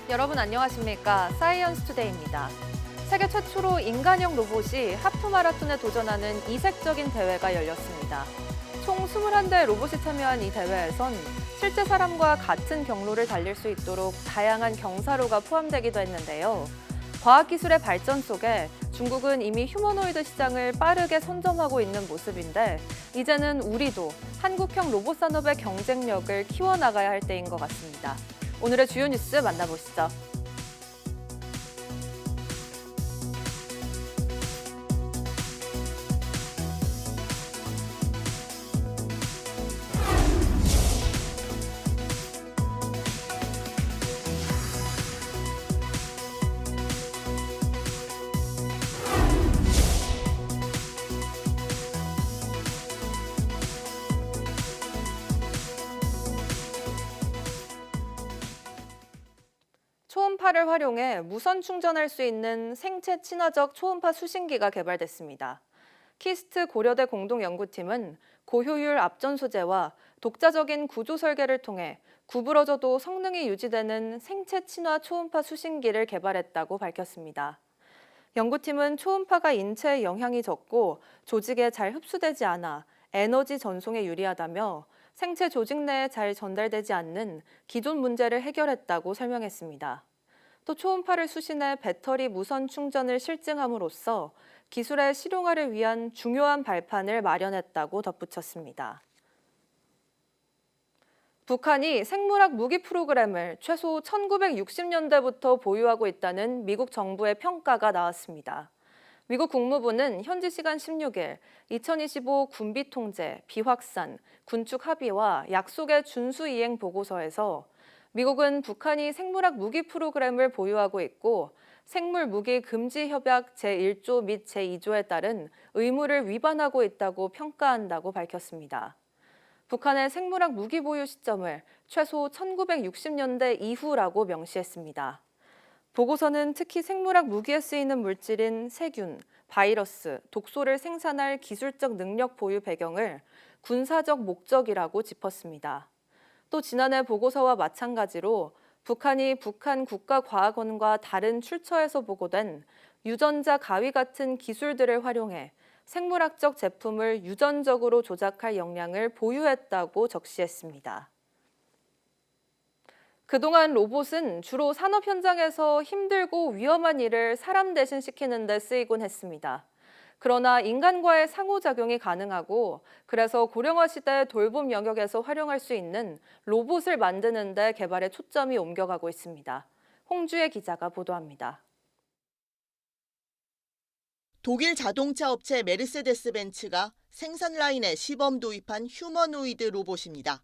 여러분 안녕하십니까? 사이언스 투데이입니다. 세계 최초로 인간형 로봇이 하프 마라톤에 도전하는 이색적인 대회가 열렸습니다. 총 21대 로봇이 참여한 이 대회에선 실제 사람과 같은 경로를 달릴 수 있도록 다양한 경사로가 포함되기도 했는데요. 과학기술의 발전 속에 중국은 이미 휴머노이드 시장을 빠르게 선점하고 있는 모습인데 이제는 우리도 한국형 로봇 산업의 경쟁력을 키워나가야 할 때인 것 같습니다. 오늘의 주요 뉴스 만나보시죠. 초음파를 활용해 무선 충전할 수 있는 생체 친화적 초음파 수신기가 개발됐습니다. 키스트 고려대 공동연구팀은 고효율 앞전 소재와 독자적인 구조 설계를 통해 구부러져도 성능이 유지되는 생체 친화 초음파 수신기를 개발했다고 밝혔습니다. 연구팀은 초음파가 인체에 영향이 적고 조직에 잘 흡수되지 않아 에너지 전송에 유리하다며 생체 조직 내에 잘 전달되지 않는 기존 문제를 해결했다고 설명했습니다. 또 초음파를 수신해 배터리 무선 충전을 실증함으로써 기술의 실용화를 위한 중요한 발판을 마련했다고 덧붙였습니다. 북한이 생물학 무기 프로그램을 최소 1960년대부터 보유하고 있다는 미국 정부의 평가가 나왔습니다. 미국 국무부는 현지 시간 16일 2025 군비 통제, 비확산, 군축 합의와 약속의 준수 이행 보고서에서 미국은 북한이 생물학 무기 프로그램을 보유하고 있고 생물 무기 금지 협약 제1조 및 제2조에 따른 의무를 위반하고 있다고 평가한다고 밝혔습니다. 북한의 생물학 무기 보유 시점을 최소 1960년대 이후라고 명시했습니다. 보고서는 특히 생물학 무기에 쓰이는 물질인 세균, 바이러스, 독소를 생산할 기술적 능력 보유 배경을 군사적 목적이라고 짚었습니다. 또 지난해 보고서와 마찬가지로 북한이 북한 국가과학원과 다른 출처에서 보고된 유전자 가위 같은 기술들을 활용해 생물학적 제품을 유전적으로 조작할 역량을 보유했다고 적시했습니다. 그동안 로봇은 주로 산업 현장에서 힘들고 위험한 일을 사람 대신 시키는 데 쓰이곤 했습니다. 그러나 인간과의 상호작용이 가능하고 그래서 고령화 시대 돌봄 영역에서 활용할 수 있는 로봇을 만드는 데 개발에 초점이 옮겨가고 있습니다. 홍주혜 기자가 보도합니다. 독일 자동차 업체 메르세데스 벤츠가 생산 라인에 시범 도입한 휴머노이드 로봇입니다.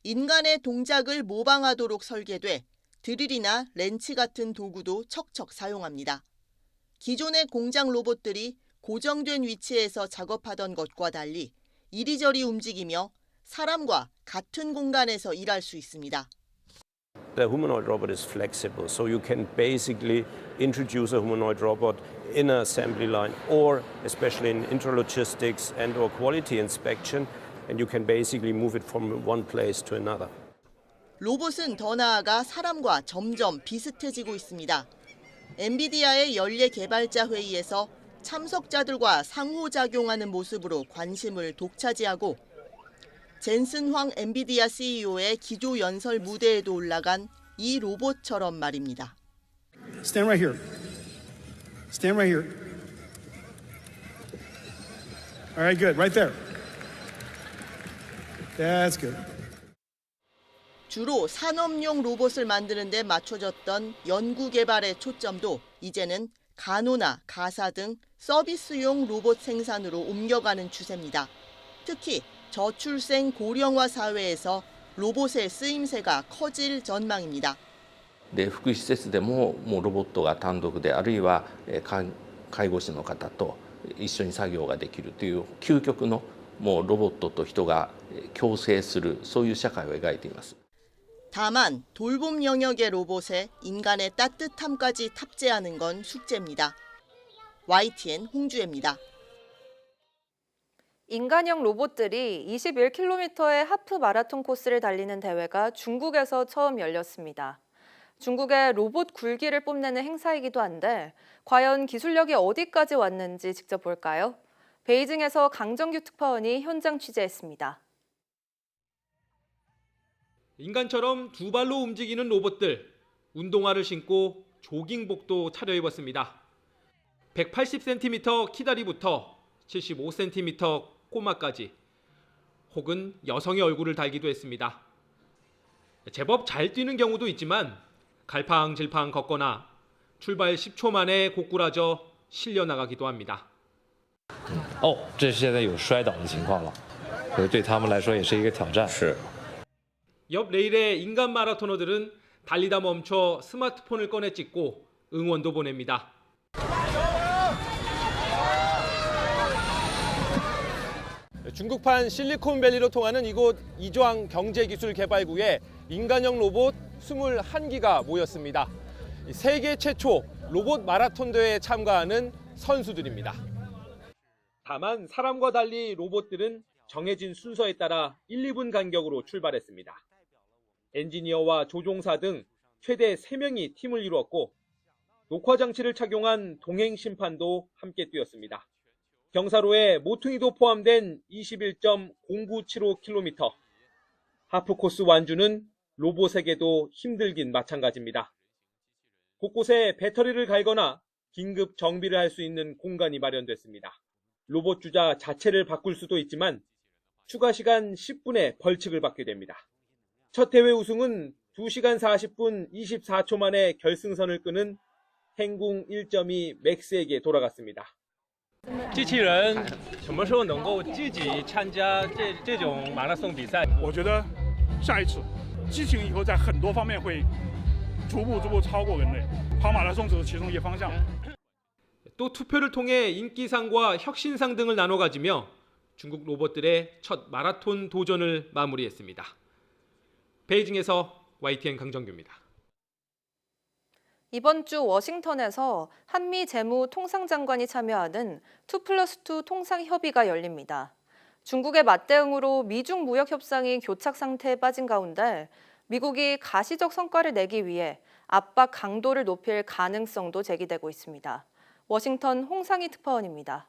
인간의 동작을 모방하도록 설계돼 드릴이나 렌치 같은 도구도 척척 사용합니다. 기존의 공장 로봇들이 고정된 위치에서 작업하던 것과 달리 이리저리 움직이며 사람과 같은 공간에서 일할 수 있습니다. The humanoid robot is flexible, so you can basically introduce a humanoid robot in an assembly line or especially in intralogistics and or quality inspection, and you can basically move it from one place to another. 로봇은 더 나아가 사람과 점점 비슷해지고 있습니다. 엔비디아의 연례 개발자 회의에서 참석자들과 상호작용하는 모습으로 관심을 독차지하고 젠슨 황 엔비디아 CEO의 기조 연설 무대에도 올라간 이 로봇처럼 말입니다. Stand right here. Stand right here. All right, good. Right there. That's good. 주로 산업용 로봇을 만드는 데 맞춰졌던 연구 개발의 초점도 이제는 간호나 가사 등 서비스용 로봇 생산으로 옮겨가는 추세입니다. 특히 저출생 고령화 사회에서 로봇의 쓰임새가 커질 전망입니다. で福祉施設でももうロボットが単独であるいは介護士の方と一緒に作業ができるという究極のもうロボットと人が共生するそういう社会を描いています。 다만 돌봄 영역의 로봇에 인간의 따뜻함까지 탑재하는 건 숙제입니다. YTN 홍주혜입니다. 인간형 로봇들이 21km의 하프 마라톤 코스를 달리는 대회가 중국에서 처음 열렸습니다. 중국의 로봇 굴기를 뽐내는 행사이기도 한데 과연 기술력이 어디까지 왔는지 직접 볼까요? 베이징에서 강정규 특파원이 현장 취재했습니다. 인간처럼 두 발로 움직이는 로봇들, 운동화를 신고 조깅복도 차려입었습니다. 180cm 키다리부터 75cm 꼬마까지, 혹은 여성의 얼굴을 달기도 했습니다. 제법 잘 뛰는 경우도 있지만 갈팡질팡 걷거나 출발 10초 만에 고꾸라져 실려 나가기도 합니다. 这是现在有摔倒的情况了，对他们来说也是一个挑战。是。 옆 레일의 인간 마라토너들은 달리다 멈춰 스마트폰을 꺼내 찍고 응원도 보냅니다. 중국판 실리콘밸리로 통하는 이곳 이좌ang 경제기술개발구에 인간형 로봇 21기가 모였습니다. 세계 최초 로봇 마라톤 대회에 참가하는 선수들입니다. 다만 사람과 달리 로봇들은 정해진 순서에 따라 1, 2분 간격으로 출발했습니다. 엔지니어와 조종사 등 최대 3명이 팀을 이루었고 녹화 장치를 착용한 동행 심판도 함께 뛰었습니다. 경사로에 모퉁이도 포함된 21.0975km. 하프코스 완주는 로봇에게도 힘들긴 마찬가지입니다. 곳곳에 배터리를 갈거나 긴급 정비를 할 수 있는 공간이 마련됐습니다. 로봇 주자 자체를 바꿀 수도 있지만 추가 시간 10분의 벌칙을 받게 됩니다. 첫 대회 우승은 2시간 40분 24초 만에 결승선을 끄는 행궁 1.2 맥스에게 돌아갔습니다. 机器人什么时候能够积极参加这种马拉松比赛？我觉得下一次，机器人以后在很多方面会逐步超过人类。跑马拉松只是其中一个方向。 또 투표를 통해 인기상과 혁신상 등을 나눠 가지며 중국 로봇들의 첫 마라톤 도전을 마무리했습니다. 베이징에서 YTN 강정규입니다. 이번 주 워싱턴에서 한미 재무통상장관이 참여하는 2+2 통상협의가 열립니다. 중국의 맞대응으로 미중 무역 협상이 교착 상태에 빠진 가운데 미국이 가시적 성과를 내기 위해 압박 강도를 높일 가능성도 제기되고 있습니다. 워싱턴 홍상희 특파원입니다.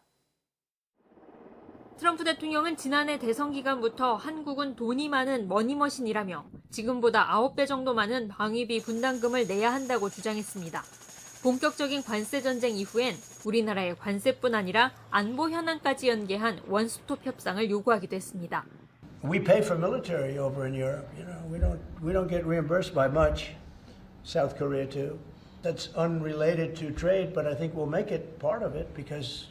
트럼프 대통령은 지난해 대선 기간부터 한국은 돈이 많은 머니머신이라며 지금보다 9배 정도 많은 방위비 분담금을 내야 한다고 주장했습니다. 본격적인 관세 전쟁 이후엔 우리나라의 관세뿐 아니라 안보 현안까지 연계한 원스톱 협상을 요구하기도 했습니다. We pay for military over in Europe. You know, we don't get reimbursed by much. South Korea too. That's unrelated to trade, but I think we'll make it part of it because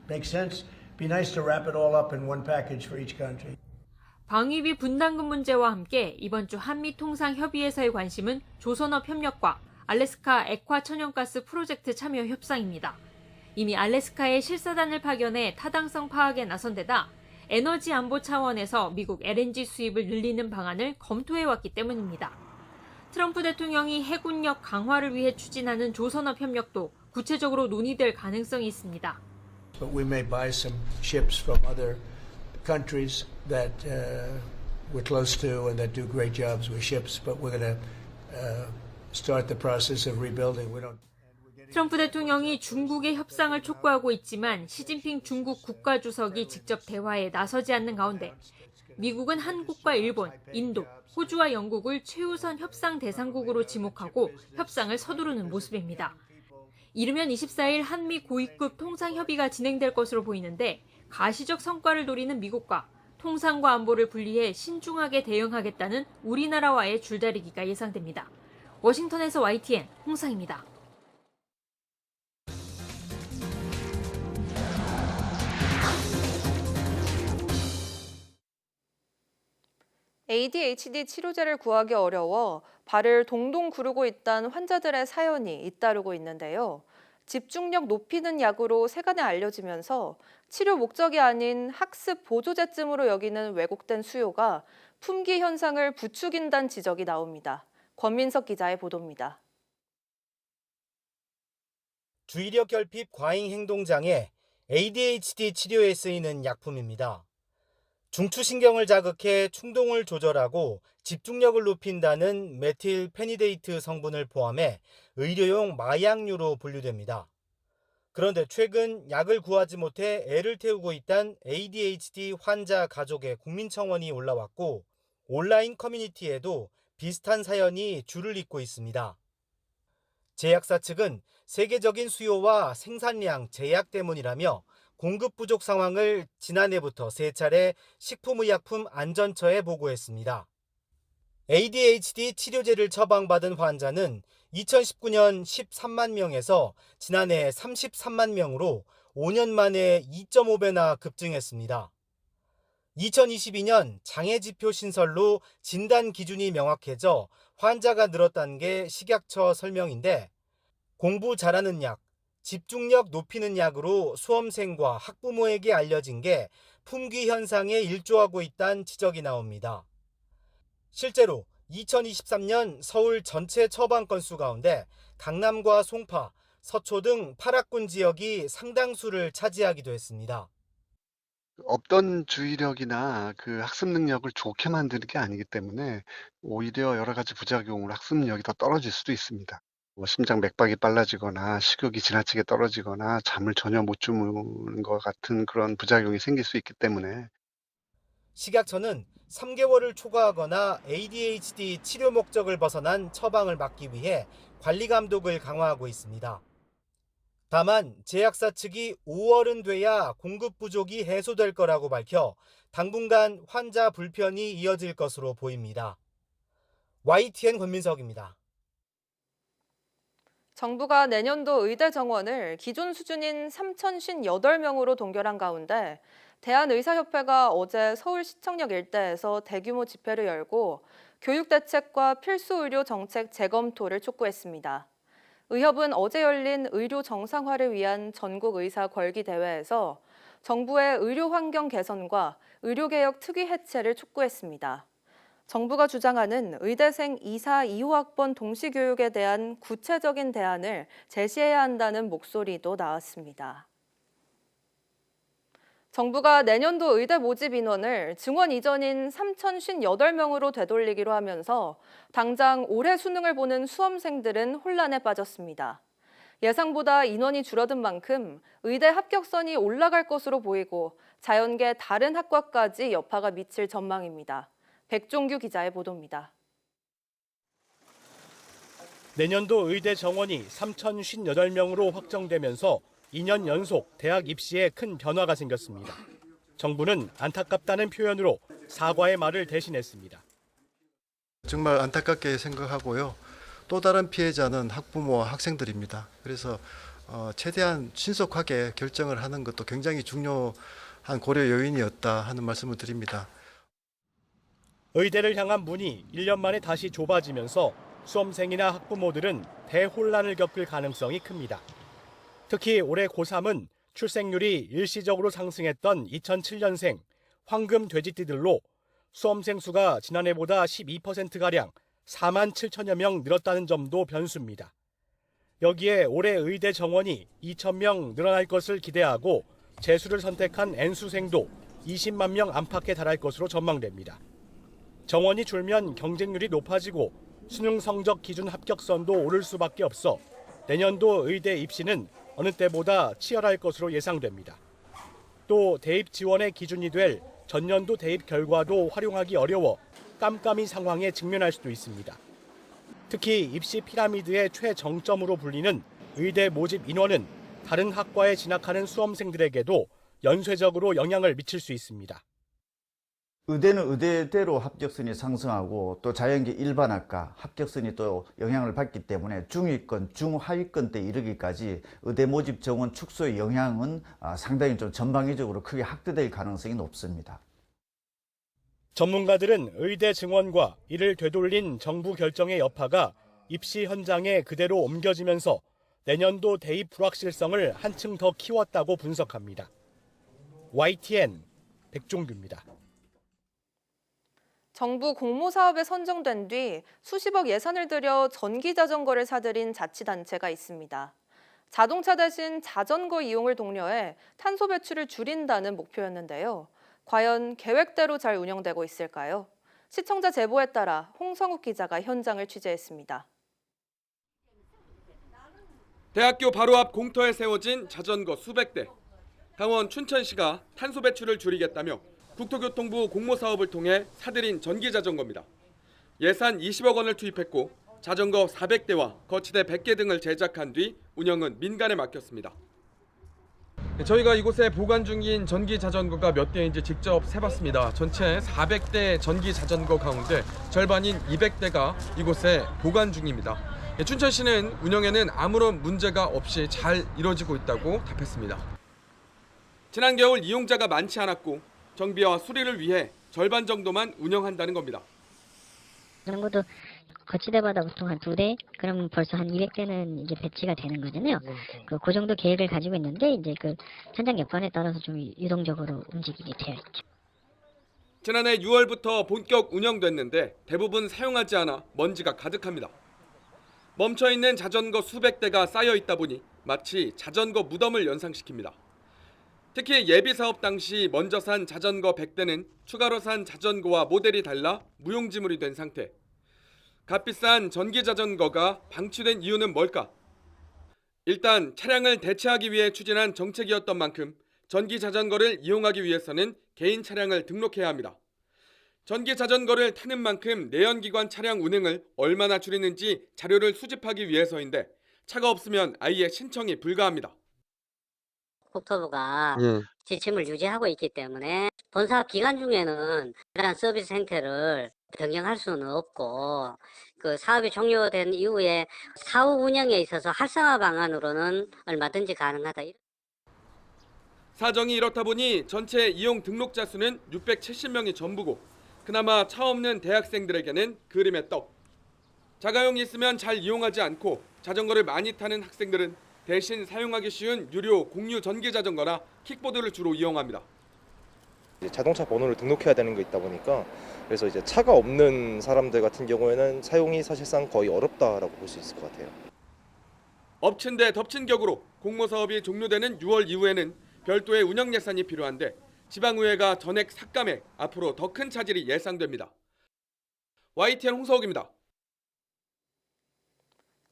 it makes sense. Be nice to wrap it all up in one package for each country. 방위비 분담금 문제와 함께 이번 주 한미 통상 협의에서의 관심은 조선업 협력과 알래스카 액화 천연가스 프로젝트 참여 협상입니다. 이미 알래스카에 실사단을 파견해 타당성 파악에 나선 데다 에너지 안보 차원에서 미국 LNG 수입을 늘리는 방안을 검토해왔기 때문입니다. 트럼프 대통령이 해군력 강화를 위해 추진하는 조선업 협력도 구체적으로 논의될 가능성이 있습니다. But we may buy some ships from other countries that we're close to and that do great jobs with ships, but we're going to start the process of rebuilding. 트럼프 대통령이 중국의 협상을 촉구하고 있지만 시진핑 중국 국가주석이 직접 대화에 나서지 않는 가운데 미국은 한국과 일본, 인도, 호주와 영국을 최우선 협상 대상국으로 지목하고 협상을 서두르는 모습입니다. 이르면 24일 한미 고위급 통상협의가 진행될 것으로 보이는데 가시적 성과를 노리는 미국과 통상과 안보를 분리해 신중하게 대응하겠다는 우리나라와의 줄다리기가 예상됩니다. 워싱턴에서 YTN 홍상입니다. ADHD 치료제를 구하기 어려워 발을 동동 구르고 있다는 환자들의 사연이 잇따르고 있는데요. 집중력 높이는 약으로 세간에 알려지면서 치료 목적이 아닌 학습 보조제쯤으로 여기는 왜곡된 수요가 품귀 현상을 부추긴다는 지적이 나옵니다. 권민석 기자의 보도입니다. 주의력 결핍 과잉 행동 장애 ADHD 치료에 쓰이는 약품입니다. 중추신경을 자극해 충동을 조절하고 집중력을 높인다는 메틸페니데이트 성분을 포함해 의료용 마약류로 분류됩니다. 그런데 최근 약을 구하지 못해 애를 태우고 있다는 ADHD 환자 가족의 국민청원이 올라왔고 온라인 커뮤니티에도 비슷한 사연이 줄을 잇고 있습니다. 제약사 측은 세계적인 수요와 생산량 제약 때문이라며 공급 부족 상황을 지난해부터 3차례 식품의약품안전처에 보고했습니다. ADHD 치료제를 처방받은 환자는 2019년 13만 명에서 지난해 33만 명으로 5년 만에 2.5배나 급증했습니다. 2022년 장애지표 신설로 진단 기준이 명확해져 환자가 늘었다는 게 식약처 설명인데 공부 잘하는 약, 집중력 높이는 약으로 수험생과 학부모에게 알려진 게 품귀 현상에 일조하고 있다는 지적이 나옵니다. 실제로 2023년 서울 전체 처방 건수 가운데 강남과 송파, 서초 등 8학군 지역이 상당수를 차지하기도 했습니다. 없던 주의력이나 그 학습 능력을 좋게 만드는 게 아니기 때문에 오히려 여러 가지 부작용으로 학습 능력이 더 떨어질 수도 있습니다. 심장 맥박이 빨라지거나 식욕이 지나치게 떨어지거나 잠을 전혀 못 주무는 것 같은 그런 부작용이 생길 수 있기 때문에 식약처는 3개월을 초과하거나 ADHD 치료 목적을 벗어난 처방을 막기 위해 관리 감독을 강화하고 있습니다. 다만 제약사 측이 5월은 돼야 공급 부족이 해소될 거라고 밝혀 당분간 환자 불편이 이어질 것으로 보입니다. YTN 권민석입니다. 정부가 내년도 의대 정원을 기존 수준인 3,058명으로 동결한 가운데 대한의사협회가 어제 서울시청역 일대에서 대규모 집회를 열고 교육대책과 필수의료정책 재검토를 촉구했습니다. 의협은 어제 열린 의료 정상화를 위한 전국의사 궐기대회에서 정부의 의료 환경 개선과 의료개혁 특위 해체를 촉구했습니다. 정부가 주장하는 의대생 2사 2호학번 동시교육에 대한 구체적인 대안을 제시해야 한다는 목소리도 나왔습니다. 정부가 내년도 의대 모집 인원을 증원 이전인 3,058명으로 되돌리기로 하면서 당장 올해 수능을 보는 수험생들은 혼란에 빠졌습니다. 예상보다 인원이 줄어든 만큼 의대 합격선이 올라갈 것으로 보이고 자연계 다른 학과까지 여파가 미칠 전망입니다. 백종규 기자의 보도입니다. 내년도 의대 정원이 3,058명으로 확정되면서 2년 연속 대학 입시에 큰 변화가 생겼습니다. 정부는 안타깝다는 표현으로 사과의 말을 대신했습니다. 정말 안타깝게 생각하고요. 또 다른 피해자는 학부모와 학생들입니다. 그래서 최대한 신속하게 결정을 하는 것도 굉장히 중요한 고려 요인이었다 하는 말씀을 드립니다. 의대를 향한 문이 1년 만에 다시 좁아지면서 수험생이나 학부모들은 대혼란을 겪을 가능성이 큽니다. 특히 올해 고3은 출생률이 일시적으로 상승했던 2007년생 황금 돼지띠들로 수험생 수가 지난해보다 12%가량 4만 7천여 명 늘었다는 점도 변수입니다. 여기에 올해 의대 정원이 2,000명 늘어날 것을 기대하고 재수를 선택한 N수생도 20만 명 안팎에 달할 것으로 전망됩니다. 정원이 줄면 경쟁률이 높아지고 수능 성적 기준 합격선도 오를 수밖에 없어 내년도 의대 입시는 어느 때보다 치열할 것으로 예상됩니다. 또 대입 지원의 기준이 될 전년도 대입 결과도 활용하기 어려워 깜깜이 상황에 직면할 수도 있습니다. 특히 입시 피라미드의 최정점으로 불리는 의대 모집 인원은 다른 학과에 진학하는 수험생들에게도 연쇄적으로 영향을 미칠 수 있습니다. 의대는 의대대로 합격선이 상승하고 또 자연계 일반학과 합격선이 또 영향을 받기 때문에 중위권, 중하위권 때 이르기까지 의대 모집 정원 축소의 영향은 상당히 좀 전방위적으로 크게 확대될 가능성이 높습니다. 전문가들은 의대 증원과 이를 되돌린 정부 결정의 여파가 입시 현장에 그대로 옮겨지면서 내년도 대입 불확실성을 한층 더 키웠다고 분석합니다. YTN 백종규입니다. 정부 공모사업에 선정된 뒤 수십억 예산을 들여 전기자전거를 사들인 자치단체가 있습니다. 자동차 대신 자전거 이용을 독려해 탄소 배출을 줄인다는 목표였는데요. 과연 계획대로 잘 운영되고 있을까요? 시청자 제보에 따라 홍성욱 기자가 현장을 취재했습니다. 대학교 바로 앞 공터에 세워진 자전거 수백 대. 강원 춘천시가 탄소 배출을 줄이겠다며 국토교통부 공모사업을 통해 사들인 전기자전거입니다. 예산 20억 원을 투입했고 자전거 400대와 거치대 100개 등을 제작한 뒤 운영은 민간에 맡겼습니다. 저희가 이곳에 보관 중인 전기 자전거가 몇 대인지 직접 세봤습니다. 전체 400대 전기 자전거 가운데 절반인 200대가 이곳에 보관 중입니다. 춘천시는 운영에는 아무런 문제가 없이 잘 이뤄지고 있다고 답했습니다. 지난 겨울 이용자가 많지 않았고 정비와 수리를 위해 절반 정도만 운영한다는 겁니다. 자전거도 거치대마다 보통 한 2대, 그럼 벌써 한 200대는 이제 배치가 되는 거잖아요. 그 정도 계획을 가지고 있는데 이제 그 현장 여건에 따라서 좀 유동적으로 움직이게 되어 있죠. 지난해 6월부터 본격 운영됐는데 대부분 사용하지 않아 먼지가 가득합니다. 멈춰있는 자전거 수백 대가 쌓여 있다 보니 마치 자전거 무덤을 연상시킵니다. 특히 예비사업 당시 먼저 산 자전거 100대는 추가로 산 자전거와 모델이 달라 무용지물이 된 상태. 값비싼 전기자전거가 방치된 이유는 뭘까? 일단 차량을 대체하기 위해 추진한 정책이었던 만큼 전기자전거를 이용하기 위해서는 개인 차량을 등록해야 합니다. 전기자전거를 타는 만큼 내연기관 차량 운행을 얼마나 줄이는지 자료를 수집하기 위해서인데 차가 없으면 아예 신청이 불가합니다. 국토부가 지침을 유지하고 있기 때문에 본사업 기간 중에는 이러한 서비스 행태를 변경할 수는 없고 그 사업이 종료된 이후에 사후 운영에 있어서 활성화 방안으로는 얼마든지 가능하다. 사정이 이렇다 보니 전체 이용 등록자 수는 670명이 전부고 그나마 차 없는 대학생들에게는 그림의 떡. 자가용이 있으면 잘 이용하지 않고 자전거를 많이 타는 학생들은 대신 사용하기 쉬운 유료 공유 전기자전거나 킥보드를 주로 이용합니다. 자동차 번호를 등록해야 되는 게 있다 보니까 그래서 이제 차가 없는 사람들 같은 경우에는 사용이 사실상 거의 어렵다라고 볼 수 있을 것 같아요. 엎친 데 덮친 격으로 공모사업이 종료되는 6월 이후에는 별도의 운영 예산이 필요한데 지방의회가 전액 삭감해 앞으로 더 큰 차질이 예상됩니다. YTN 홍서욱입니다.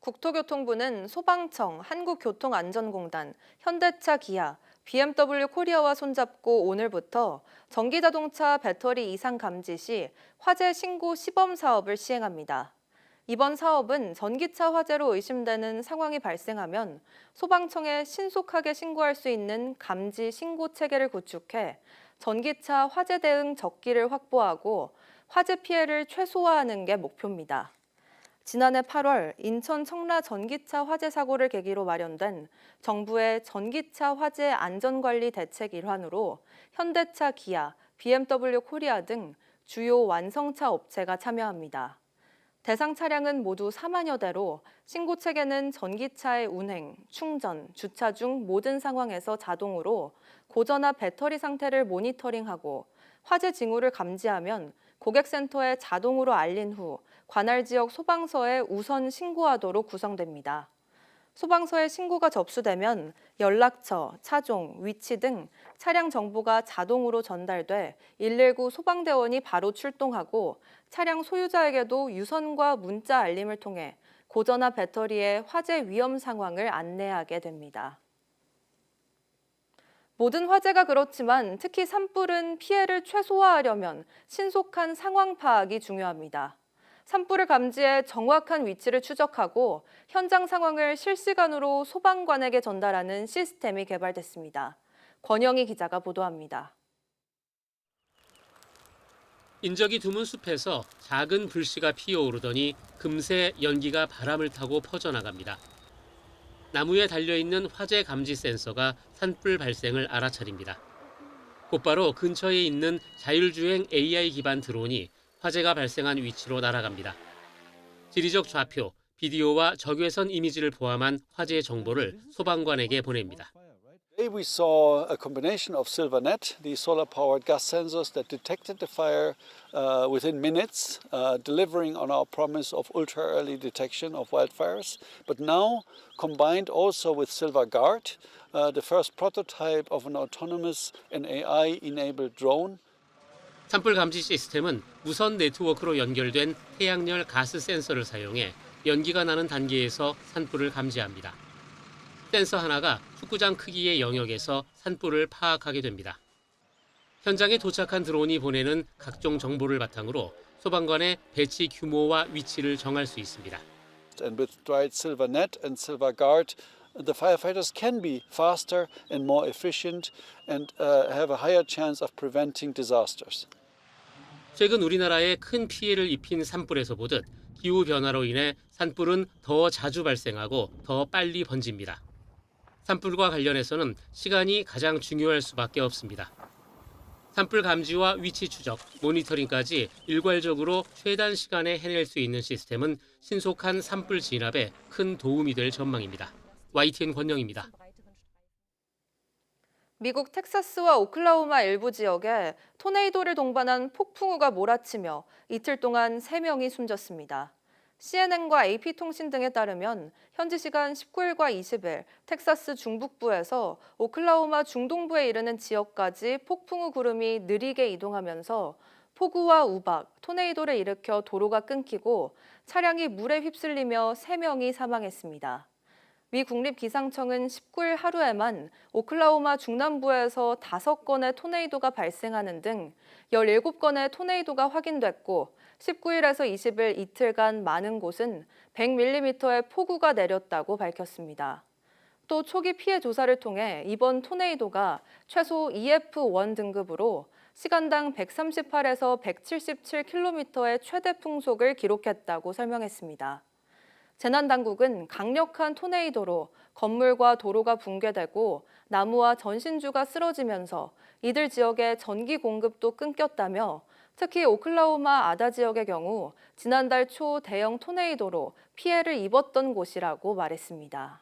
국토교통부는 소방청, 한국교통안전공단, 현대차 기아, BMW 코리아와 손잡고 오늘부터 전기자동차 배터리 이상 감지 시 화재 신고 시범 사업을 시행합니다. 이번 사업은 전기차 화재로 의심되는 상황이 발생하면 소방청에 신속하게 신고할 수 있는 감지 신고 체계를 구축해 전기차 화재 대응 적기를 확보하고 화재 피해를 최소화하는 게 목표입니다. 지난해 8월 인천 청라 전기차 화재 사고를 계기로 마련된 정부의 전기차 화재 안전관리 대책 일환으로 현대차, 기아, BMW 코리아 등 주요 완성차 업체가 참여합니다. 대상 차량은 모두 4만여 대로 신고 체계는 전기차의 운행, 충전, 주차 중 모든 상황에서 자동으로 고전화 배터리 상태를 모니터링하고 화재 징후를 감지하면 고객센터에 자동으로 알린 후 관할 지역 소방서에 우선 신고하도록 구성됩니다. 소방서에 신고가 접수되면 연락처, 차종, 위치 등 차량 정보가 자동으로 전달돼 119 소방대원이 바로 출동하고 차량 소유자에게도 유선과 문자 알림을 통해 고전화 배터리의 화재 위험 상황을 안내하게 됩니다. 모든 화재가 그렇지만 특히 산불은 피해를 최소화하려면 신속한 상황 파악이 중요합니다. 산불을 감지해 정확한 위치를 추적하고 현장 상황을 실시간으로 소방관에게 전달하는 시스템이 개발됐습니다. 권영희 기자가 보도합니다. 인적이 드문 숲에서 작은 불씨가 피어오르더니 금세 연기가 바람을 타고 퍼져나갑니다. 나무에 달려있는 화재 감지 센서가 산불 발생을 알아차립니다. 곧바로 근처에 있는 자율주행 AI 기반 드론이 화재가 발생한 위치로 날아갑니다. 지리적 좌표, 비디오와 적외선 이미지를 포함한 화재 정보를 소방관에게 보냅니다. We saw a combination of SilverNet, the solar-powered gas sensors that detected the fire within minutes, delivering on our promise of ultra-early detection of wildfires. But now, combined also with SilverGuard, the first prototype of an autonomous and AI-enabled drone. 산불 감지 시스템은 무선 네트워크로 연결된 태양열 가스 센서를 사용해 연기가 나는 단계에서 산불을 감지합니다. 센서 하나가 축구장 크기의 영역에서 산불을 파악하게 됩니다. 현장에 도착한 드론이 보내는 각종 정보를 바탕으로 소방관의 배치 규모와 위치를 정할 수 있습니다. And with Stride SilverNet and SilverGuard, the firefighters can be faster and more efficient and have a higher chance of preventing disasters. 최근 우리나라에 큰 피해를 입힌 산불에서 보듯 기후 변화로 인해 산불은 더 자주 발생하고 더 빨리 번집니다. 산불과 관련해서는 시간이 가장 중요할 수밖에 없습니다. 산불 감지와 위치 추적, 모니터링까지 일괄적으로 최단 시간에 해낼 수 있는 시스템은 신속한 산불 진압에 큰 도움이 될 전망입니다. YTN 권영입니다. 미국 텍사스와 오클라호마 일부 지역에 토네이도를 동반한 폭풍우가 몰아치며 이틀 동안 3명이 숨졌습니다. CNN과 AP통신 등에 따르면 현지 시간 19일과 20일 텍사스 중북부에서 오클라호마 중동부에 이르는 지역까지 폭풍우 구름이 느리게 이동하면서 폭우와 우박, 토네이도를 일으켜 도로가 끊기고 차량이 물에 휩쓸리며 3명이 사망했습니다. 미 국립기상청은 19일 하루에만 오클라호마 중남부에서 5건의 토네이도가 발생하는 등 17건의 토네이도가 확인됐고 19일에서 20일 이틀간 많은 곳은 100mm의 폭우가 내렸다고 밝혔습니다. 또 초기 피해 조사를 통해 이번 토네이도가 최소 EF1 등급으로 시간당 138에서 177km의 최대 풍속을 기록했다고 설명했습니다. 재난당국은 강력한 토네이도로 건물과 도로가 붕괴되고 나무와 전신주가 쓰러지면서 이들 지역의 전기 공급도 끊겼다며 특히 오클라호마 아다 지역의 경우 지난달 초 대형 토네이도로 피해를 입었던 곳이라고 말했습니다.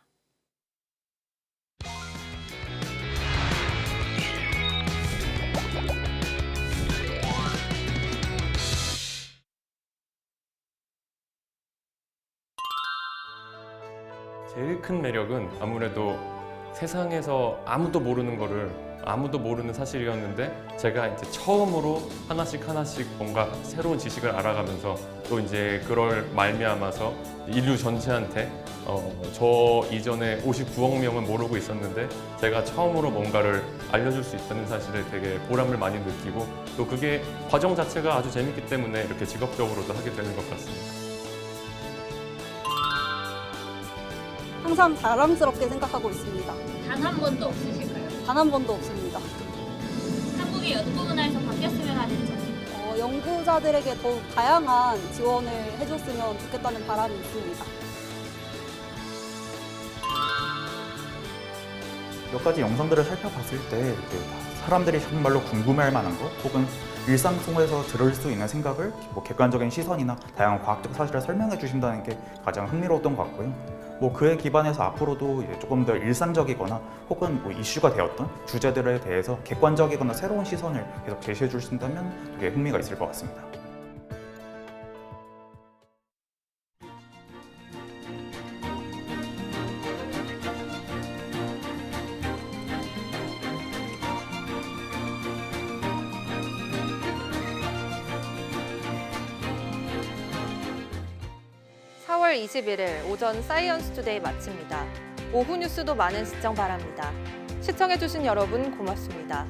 제일 큰 매력은 아무래도 세상에서 아무도 모르는 거를 아무도 모르는 사실이었는데 제가 이제 처음으로 하나씩 뭔가 새로운 지식을 알아가면서 또 이제 그럴 말미암아서 인류 전체한테 저 이전에 59억 명은 모르고 있었는데 제가 처음으로 뭔가를 알려줄 수 있다는 사실에 되게 보람을 많이 느끼고 또 그게 과정 자체가 아주 재밌기 때문에 이렇게 직업적으로도 하게 되는 것 같습니다. 항상 자랑스럽게 생각하고 있습니다. 단 한 번도 없으실까요? 단 한 번도 없습니다. 한국의 어느 부분에서 바뀌었으면 하는 점? 연구자들에게 더욱 다양한 지원을 해줬으면 좋겠다는 바람이 있습니다. 몇 가지 영상들을 살펴봤을 때 사람들이 정말로 궁금해할 만한 것 혹은 일상 속에서 들을 수 있는 생각을 객관적인 시선이나 다양한 과학적 사실을 설명해 주신다는 게 가장 흥미로웠던 것 같고요. 그에 기반해서 앞으로도 조금 더 일상적이거나 혹은 이슈가 되었던 주제들에 대해서 객관적이거나 새로운 시선을 계속 제시해 주신다면 되게 흥미가 있을 것 같습니다. (4월 21일) 오전 사이언스 투데이 마칩니다. 오후 뉴스도 많은 시청 바랍니다. 시청해주신 여러분 고맙습니다.